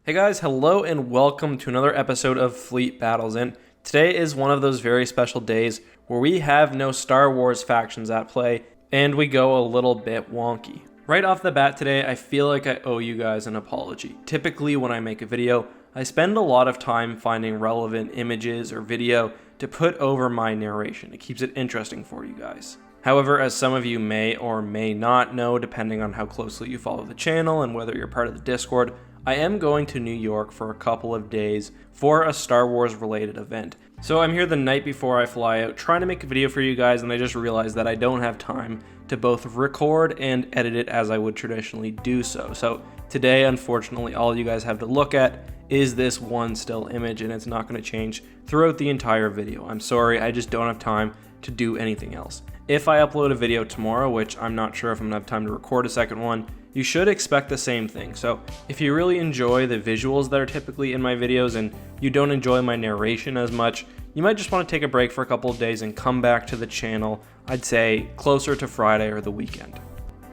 Hey guys, hello and welcome to another episode of Fleet Battles, and today is one of those very special days where we have no Star Wars factions at play, and we go a little bit wonky. Right off the bat today, I feel like I owe you guys an apology. Typically when I make a video, I spend a lot of time finding relevant images or video to put over my narration. It keeps it interesting for you guys. However, as some of you may or may not know, depending on how closely you follow the channel and whether you're part of the Discord, I am going to New York for a couple of days for a Star Wars related event. So I'm here the night before I fly out trying to make a video for you guys, and I just realized that I don't have time to both record and edit it as I would traditionally do so. So today, unfortunately, all you guys have to look at is this one still image, and it's not going to change throughout the entire video. I'm sorry, I just don't have time to do anything else. If I upload a video tomorrow, which I'm not sure if I'm going to have time to record a second one, you should expect the same thing. So if you really enjoy the visuals that are typically in my videos and you don't enjoy my narration as much, you might just want to take a break for a couple of days and come back to the channel, I'd say closer to Friday or the weekend.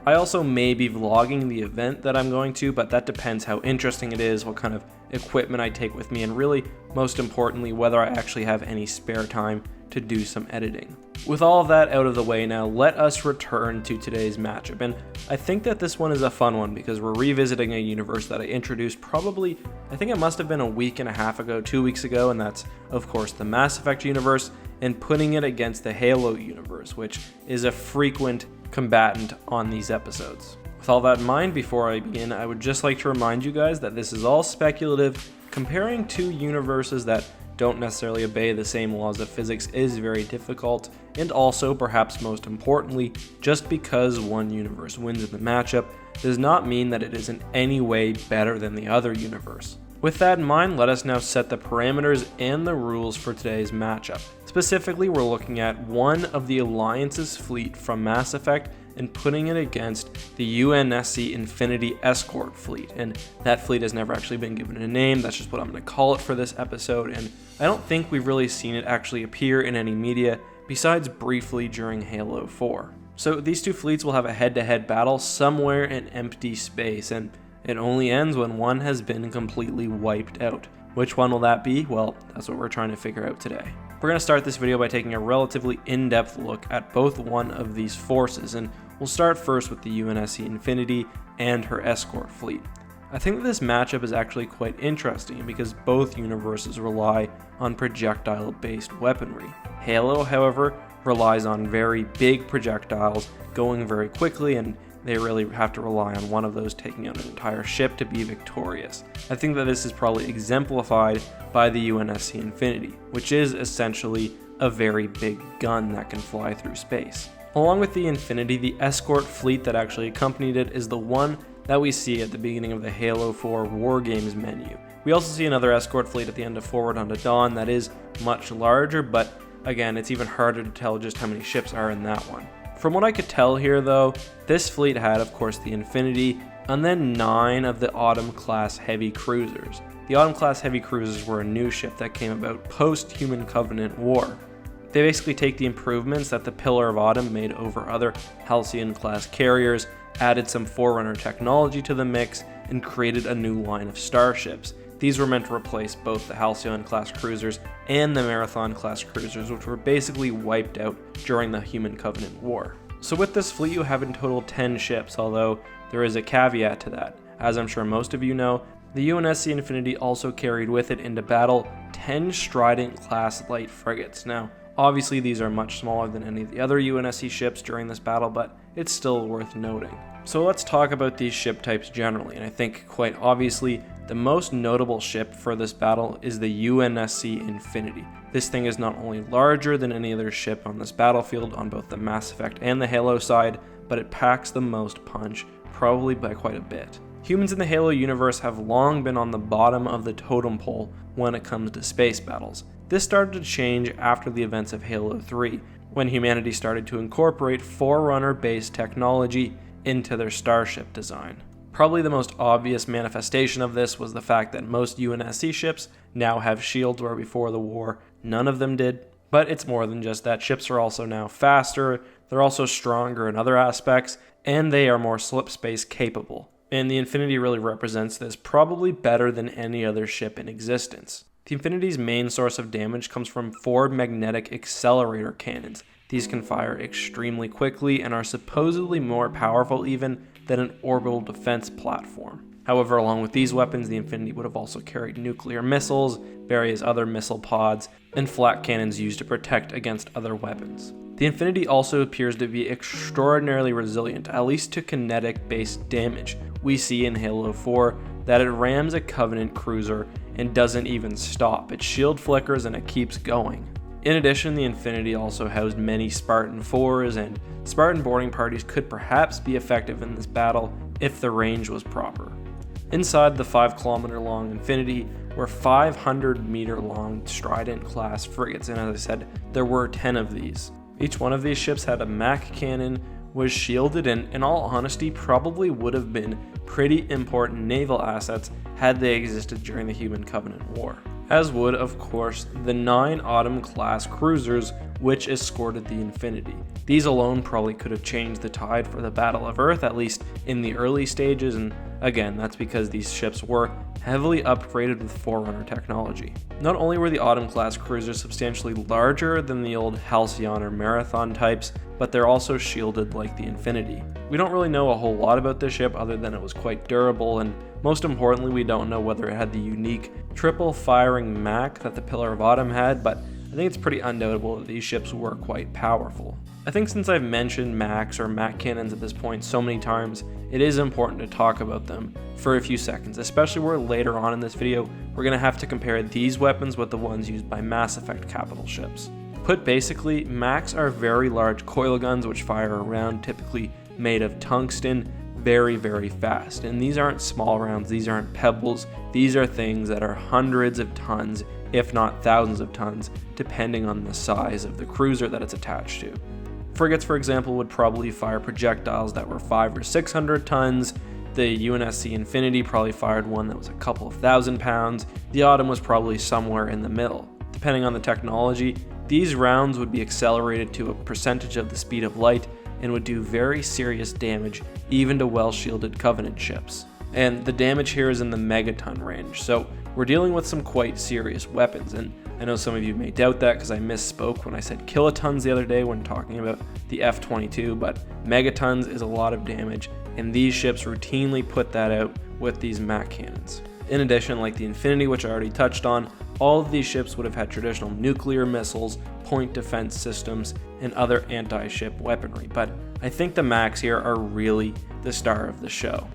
I also may be vlogging the event that I'm going to, but that depends how interesting it is, what kind of equipment I take with me, and really, most importantly, whether I actually have any spare time to do some editing. With all of that out of the way now, let us return to today's matchup, and I think that this one is a fun one because we're revisiting a universe that I introduced probably, I think it must have been a week and a half ago, 2 weeks ago, and that's of course the Mass Effect universe, and putting it against the Halo universe, which is a frequent combatant on these episodes. With all that in mind, before I begin, I would just like to remind you guys that this is all speculative. Comparing two universes that don't necessarily obey the same laws of physics is very difficult, and also, perhaps most importantly, just because one universe wins in the matchup does not mean that it is in any way better than the other universe. With that in mind, let us now set the parameters and the rules for today's matchup. Specifically, we're looking at one of the Alliance's fleet from Mass Effect and putting it against the UNSC Infinity Escort fleet, and that fleet has never actually been given a name. That's just what I'm going to call it for this episode, and I don't think we've really seen it actually appear in any media besides briefly during Halo 4. So these two fleets will have a head-to-head battle somewhere in empty space, and it only ends when one has been completely wiped out. Which one will that be? Well, that's what we're trying to figure out today. We're going to start this video by taking a relatively in-depth look at both one of these forces, and we'll start first with the UNSC Infinity and her Escort fleet. I think that this matchup is actually quite interesting because both universes rely on projectile-based weaponry. Halo, however, relies on very big projectiles going very quickly, and they really have to rely on one of those taking out an entire ship to be victorious. I think that this is probably exemplified by the UNSC Infinity, which is essentially a very big gun that can fly through space. Along with the Infinity, the Escort fleet that actually accompanied it is the one that we see at the beginning of the Halo 4 War Games menu. We also see another Escort fleet at the end of Forward Unto Dawn that is much larger, but again, it's even harder to tell just how many ships are in that one. From what I could tell here though, this fleet had of course the Infinity and then 9 of the Autumn-class heavy cruisers. The Autumn-class heavy cruisers were a new ship that came about post-Human Covenant War. They basically take the improvements that the Pillar of Autumn made over other Halcyon-class carriers, added some Forerunner technology to the mix, and created a new line of starships. These were meant to replace both the Halcyon-class cruisers and the Marathon-class cruisers, which were basically wiped out during the Human Covenant War. So with this fleet you have in total 10 ships, although there is a caveat to that. As I'm sure most of you know, the UNSC Infinity also carried with it into battle 10 Trident-class light frigates. Now, obviously these are much smaller than any of the other UNSC ships during this battle, but it's still worth noting. So let's talk about these ship types generally, and I think quite obviously the most notable ship for this battle is the UNSC Infinity. This thing is not only larger than any other ship on this battlefield on both the Mass Effect and the Halo side, but it packs the most punch, probably by quite a bit. Humans in the Halo universe have long been on the bottom of the totem pole when it comes to space battles. This started to change after the events of Halo 3, when humanity started to incorporate Forerunner-based technology into their starship design. Probably the most obvious manifestation of this was the fact that most UNSC ships now have shields where before the war none of them did. But it's more than just that. Ships are also now faster, they're also stronger in other aspects, and they are more slip space capable. And the Infinity really represents this probably better than any other ship in existence. The Infinity's main source of damage comes from 4 magnetic accelerator cannons. These can fire extremely quickly and are supposedly more powerful even than an orbital defense platform. However, along with these weapons, the Infinity would have also carried nuclear missiles, various other missile pods, and flak cannons used to protect against other weapons. The Infinity also appears to be extraordinarily resilient, at least to kinetic-based damage. We see in Halo 4 that it rams a Covenant cruiser and doesn't even stop. Its shield flickers and it keeps going. In addition, the Infinity also housed many Spartan 4s, and Spartan boarding parties could perhaps be effective in this battle if the range was proper. Inside the 5-kilometer long Infinity were 500-meter long Trident class frigates, and as I said, there were 10 of these. Each one of these ships had a Mac cannon, was shielded, and in all honesty probably would have been pretty important naval assets had they existed during the Human Covenant War. As would, of course, the 9 Autumn-class cruisers which escorted the Infinity. These alone probably could have changed the tide for the Battle of Earth, at least in the early stages, and again, that's because these ships were heavily upgraded with Forerunner technology. Not only were the Autumn-class cruisers substantially larger than the old Halcyon or Marathon types, but they're also shielded like the Infinity. We don't really know a whole lot about this ship other than it was quite durable, and most importantly, we don't know whether it had the unique triple firing Mac that the Pillar of Autumn had, but I think it's pretty undoubtable that these ships were quite powerful. I think since I've mentioned Macs or Mac cannons at this point so many times, it is important to talk about them for a few seconds, especially where later on in this video we're going to have to compare these weapons with the ones used by Mass Effect capital ships. Put basically, Macs are very large coil guns which fire a round typically made of tungsten very, very fast. And these aren't small rounds, these aren't pebbles, these are things that are hundreds of tons, if not thousands of tons, depending on the size of the cruiser that it's attached to. Frigates, for example, would probably fire projectiles that were 500 or 600 tons. The UNSC Infinity probably fired one that was a couple of thousand pounds. The Autumn was probably somewhere in the middle. Depending on the technology, these rounds would be accelerated to a percentage of the speed of light and would do very serious damage even to well-shielded Covenant ships. And the damage here is in the megaton range, so we're dealing with some quite serious weapons, and I know some of you may doubt that because I misspoke when I said kilotons the other day when talking about the F-22, but megatons is a lot of damage, and these ships routinely put that out with these Mac cannons. In addition, like the Infinity, which I already touched on, all of these ships would have had traditional nuclear missiles, point defense systems, and other anti-ship weaponry, but I think the Macs here are really the star of the show.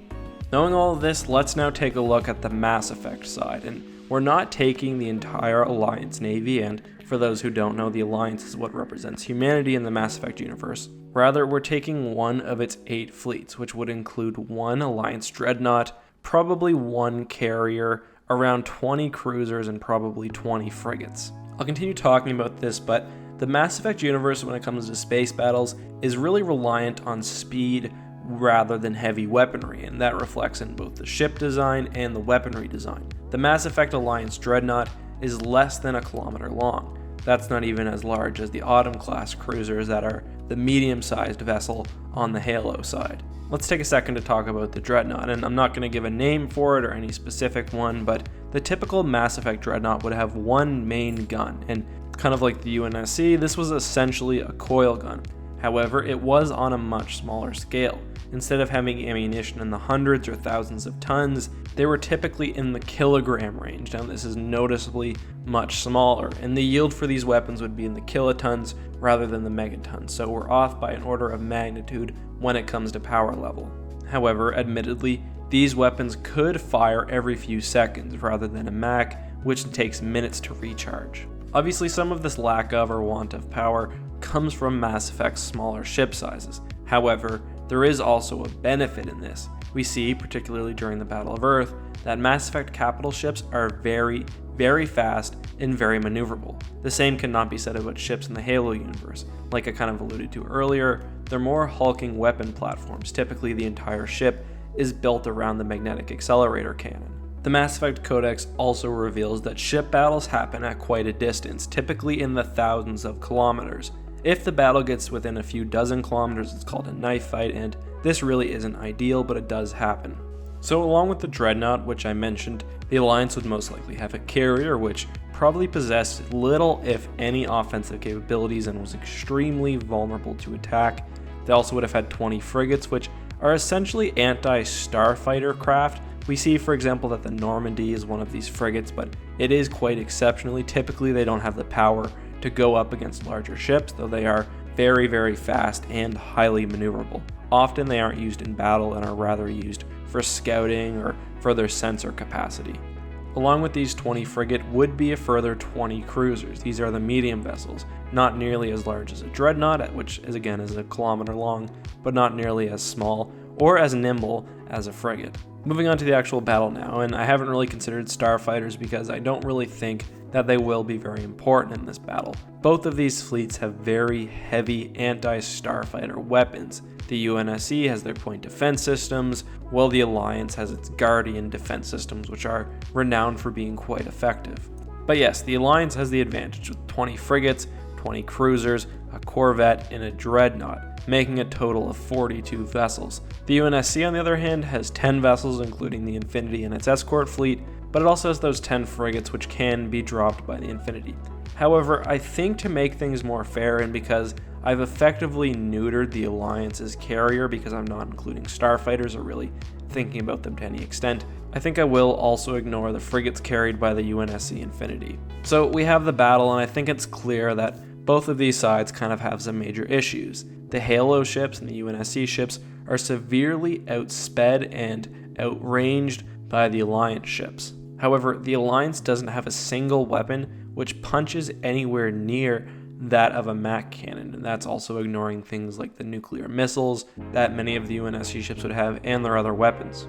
Knowing all of this, let's now take a look at the Mass Effect side, and we're not taking the entire Alliance Navy, and for those who don't know, the Alliance is what represents humanity in the Mass Effect universe. Rather, we're taking one of its 8 fleets, which would include 1 Alliance Dreadnought, probably 1 carrier, around 20 cruisers, and probably 20 frigates. I'll continue talking about this, but the Mass Effect universe, when it comes to space battles, is really reliant on speed rather than heavy weaponry, and that reflects in both the ship design and the weaponry design. The Mass Effect Alliance Dreadnought is less than a kilometer long. That's not even as large as the Autumn-class cruisers that are the medium-sized vessel on the Halo side. Let's take a second to talk about the Dreadnought, and I'm not going to give a name for it or any specific one, but the typical Mass Effect Dreadnought would have one main gun, and kind of like the UNSC, this was essentially a coil gun. However, it was on a much smaller scale. Instead of having ammunition in the hundreds or thousands of tons, they were typically in the kilogram range. Now this is noticeably much smaller, and the yield for these weapons would be in the kilotons rather than the megatons, so we're off by an order of magnitude when it comes to power level. However, admittedly, these weapons could fire every few seconds rather than a Mac, which takes minutes to recharge. Obviously, some of this lack of or want of power comes from Mass Effect's smaller ship sizes. However, there is also a benefit in this. We see, particularly during the Battle of Earth, that Mass Effect capital ships are very, very fast and very maneuverable. The same cannot be said about ships in the Halo universe. Like I kind of alluded to earlier, they're more hulking weapon platforms. Typically, the entire ship is built around the magnetic accelerator cannon. The Mass Effect Codex also reveals that ship battles happen at quite a distance, typically in the thousands of kilometers. If the battle gets within a few dozen kilometers, it's called a knife fight, and this really isn't ideal, but it does happen. So along with the Dreadnought, which I mentioned, the Alliance would most likely have a carrier, which probably possessed little if any offensive capabilities and was extremely vulnerable to attack. They also would have had 20 frigates, which are essentially anti-starfighter craft. We see, for example, that the Normandy is one of these frigates, but it is quite exceptionally. Typically, they don't have the power to go up against larger ships, though they are very, very fast and highly maneuverable. Often they aren't used in battle and are rather used for scouting or for their sensor capacity. Along with these 20 frigate would be a further 20 cruisers. These are the medium vessels, not nearly as large as a Dreadnought, which is again is a kilometer long, but not nearly as small or as nimble as a frigate. Moving on to the actual battle now, and I haven't really considered starfighters because I don't really think that they will be very important in this battle. Both of these fleets have very heavy anti-starfighter weapons. The UNSC has their point defense systems, while the Alliance has its Guardian defense systems, which are renowned for being quite effective. But yes, the Alliance has the advantage with 20 frigates, 20 cruisers, a corvette, and a Dreadnought, making a total of 42 vessels. The UNSC, on the other hand, has 10 vessels, including the Infinity and its Escort fleet, but it also has those 10 frigates which can be dropped by the Infinity. However, I think to make things more fair, and because I've effectively neutered the Alliance's carrier because I'm not including starfighters or really thinking about them to any extent, I think I will also ignore the frigates carried by the UNSC Infinity. So we have the battle, and I think it's clear that both of these sides kind of have some major issues. The Halo ships and the UNSC ships are severely outsped and outranged by the Alliance ships. However, the Alliance doesn't have a single weapon which punches anywhere near that of a MAC cannon, and that's also ignoring things like the nuclear missiles that many of the UNSC ships would have and their other weapons.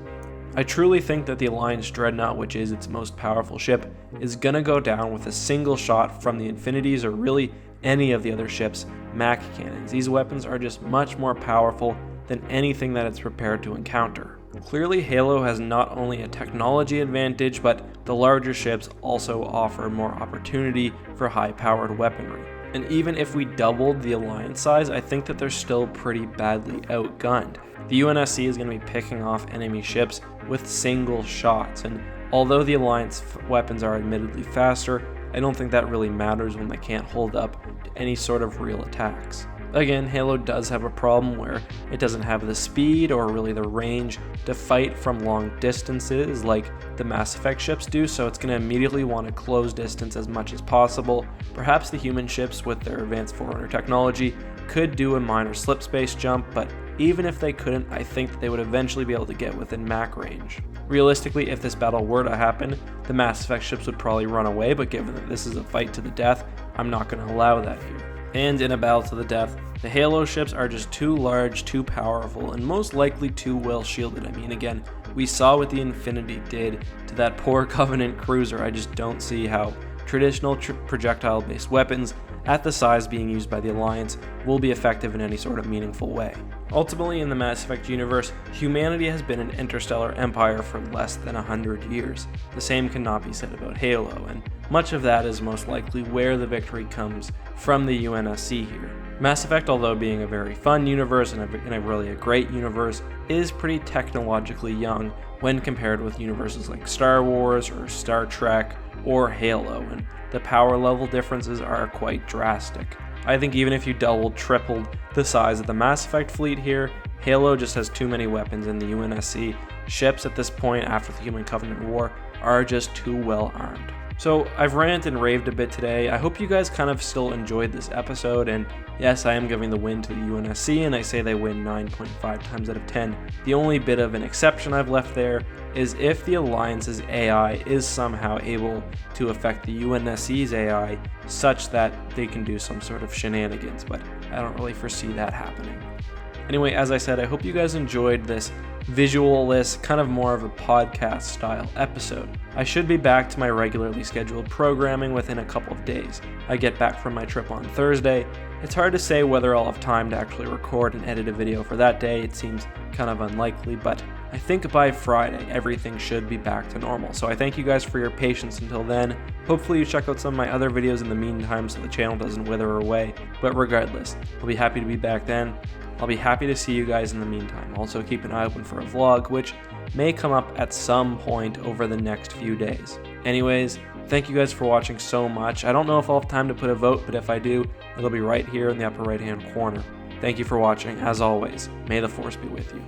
I truly think that the Alliance Dreadnought, which is its most powerful ship, is gonna go down with a single shot from the Infinities or really any of the other ships' MAC cannons. These weapons are just much more powerful than anything that it's prepared to encounter. Clearly, Halo has not only a technology advantage, but the larger ships also offer more opportunity for high-powered weaponry. And even if we doubled the Alliance size, I think that they're still pretty badly outgunned. The UNSC is going to be picking off enemy ships with single shots, and although the Alliance weapons are admittedly faster, I don't think that really matters when they can't hold up to any sort of real attacks. Again, Halo does have a problem where it doesn't have the speed or really the range to fight from long distances like the Mass Effect ships do, so it's going to immediately want to close distance as much as possible. Perhaps the human ships with their advanced Forerunner technology could do a minor slip space jump, but even if they couldn't, I think that they would eventually be able to get within MAC range. Realistically, if this battle were to happen, the Mass Effect ships would probably run away, but given that this is a fight to the death, I'm not going to allow that here. And in a battle to the death, the Halo ships are just too large, too powerful, and most likely too well shielded. I mean, again, we saw what the Infinity did to that poor Covenant cruiser. I just don't see how traditional projectile-based weapons at the size being used by the Alliance will be effective in any sort of meaningful way. Ultimately, in the Mass Effect universe, humanity has been an interstellar empire for less than 100 years. The same cannot be said about Halo, and much of that is most likely where the victory comes from the UNSC here. Mass Effect, although being a very fun universe and a really great universe, is pretty technologically young when compared with universes like Star Wars or Star Trek or Halo, and the power level differences are quite drastic. I think even if you doubled, tripled the size of the Mass Effect fleet here, Halo just has too many weapons, and the UNSC ships at this point after the Human Covenant War are just too well armed. So I've ranted and raved a bit today. I hope you guys kind of still enjoyed this episode, and yes, I am giving the win to the UNSC, and I say they win 9.5 times out of 10. The only bit of an exception I've left there is if the Alliance's AI is somehow able to affect the UNSC's AI such that they can do some sort of shenanigans, but I don't really foresee that happening. Anyway, as I said, I hope you guys enjoyed this visual-less, kind of more of a podcast style episode. I should be back to my regularly scheduled programming within a couple of days. I get back from my trip on Thursday. It's hard to say whether I'll have time to actually record and edit a video for that day. It seems kind of unlikely, but I think by Friday everything should be back to normal. So I thank you guys for your patience until then. Hopefully you check out some of my other videos in the meantime so the channel doesn't wither away. But regardless, I'll be happy to be back then. I'll be happy to see you guys in the meantime. Also keep an eye open for a vlog, which may come up at some point over the next few days. Anyways, thank you guys for watching so much. I don't know if I'll have time to put a vote, but if I do, it'll be right here in the upper right hand corner. Thank you for watching. As always, may the Force be with you.